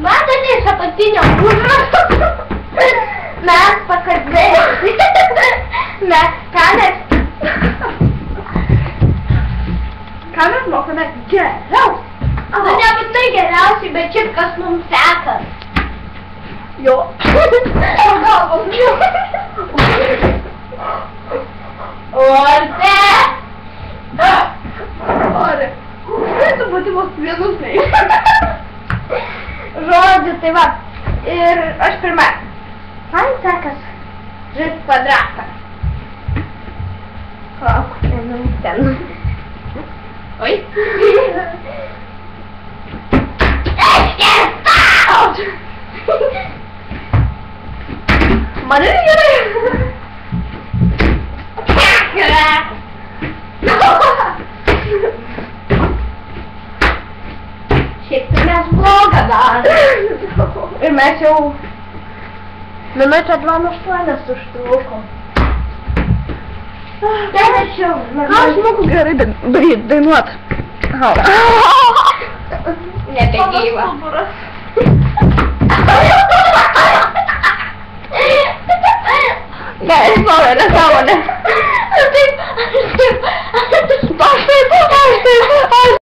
Matote apatinio užrašo. Mes pakalbėjome. Ką mes mokame geriausiai? Nu, nebūtinai geriausiai, bet šiaip kas mums seka. Jo. Orte! Ore. Turėtų būti vos vienus nei. Žodžiu, tai va. Ir aš pirma. Man sekas žaisti kvadratą. Palauk, ten. Oi. Man ir gerai. Šiaip tai mes blogą darėm. Ir mes jau minutę 28 užtrukom. Aš moku gerai dainuot. Nebegyva. Ne, aš noriu, nesąmonė. Taip.